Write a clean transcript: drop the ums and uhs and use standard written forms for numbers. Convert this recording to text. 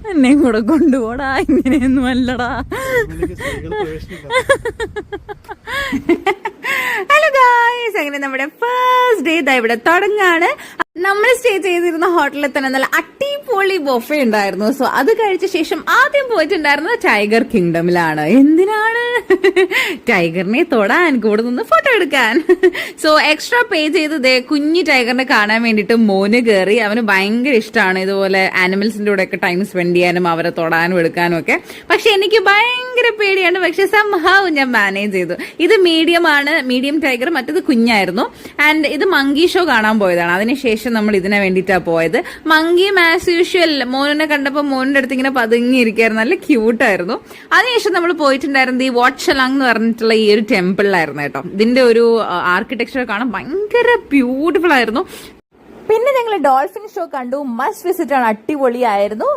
എന്നെയും കൂടെ കൊണ്ടുപോടാ, ഇങ്ങനെയൊന്നും അല്ലടാ. ഹലോ ഗായ്സ്, അങ്ങനെ നമ്മുടെ ഫസ്റ്റ് ഡേ ഇതാ ഇവിടെ തുടങ്ങാണ്. നമ്മൾ സ്റ്റേ ചെയ്തിരുന്ന ഹോട്ടലിൽ തന്നെ നല്ല അടിപൊളി ബൊഫെ ഉണ്ടായിരുന്നു. സോ അത് കഴിച്ച ശേഷം ആദ്യം പോയിട്ടുണ്ടായിരുന്നത് ടൈഗർ കിങ്ഡമിലാണ്. എന്തിനാണ്? ടൈഗറിനെ തൊടാൻ, കൂടെ നിന്ന് ഫോട്ടോ എടുക്കാൻ. സോ എക്സ്ട്രാ പേ ചെയ്ത് കുഞ്ഞു ടൈഗറിനെ കാണാൻ വേണ്ടിയിട്ട് മോന് കയറി. അവന് ഭയങ്കര ഇഷ്ടമാണ് ഇതുപോലെ ആനിമൽസിന്റെ കൂടെ ഒക്കെ ടൈം സ്പെൻഡ് ചെയ്യാനും അവരെ തൊടാനും എടുക്കാനും ഒക്കെ. പക്ഷെ എനിക്ക് ഭയങ്കര പേടിയാണ്. പക്ഷെ സംഹൗ ഞാൻ മാനേജ് ചെയ്തു. ഇത് മീഡിയം ടൈഗർ, മറ്റത് കുഞ്ഞായിരുന്നു. ആൻഡ് ഇത് മങ്കി ഷോ കാണാൻ പോയതാണ്. അതിനുശേഷം നമ്മൾ ഇതിനെ വേണ്ടിയിട്ടാണ് പോയത്. മങ്കിയും ആസ് യൂഷ്വൽ മോനെ കണ്ടപ്പോൾ മോനിന്റെ അടുത്ത് ഇങ്ങനെ പതുങ്ങിയിരിക്കായിരുന്നു. നല്ല ക്യൂട്ടായിരുന്നു. അതിനുശേഷം നമ്മൾ പോയിട്ടുണ്ടായിരുന്നത് ഈ വാട്ട്ഷലാങ് എന്ന് പറഞ്ഞിട്ടുള്ള ഈ ഒരു ടെമ്പിളിലായിരുന്നു കേട്ടോ. ഇതിന്റെ ഒരു ആർക്കിടെക്ചർ കാണാൻ ഭയങ്കര ബ്യൂട്ടിഫുൾ ആയിരുന്നു. പിന്നെ ഞങ്ങൾ ഡോൾഫിൻ ഷോ കണ്ടു. മസ്റ്റ് വിസിറ്റ് ആണ്, അടിപൊളിയായിരുന്നു.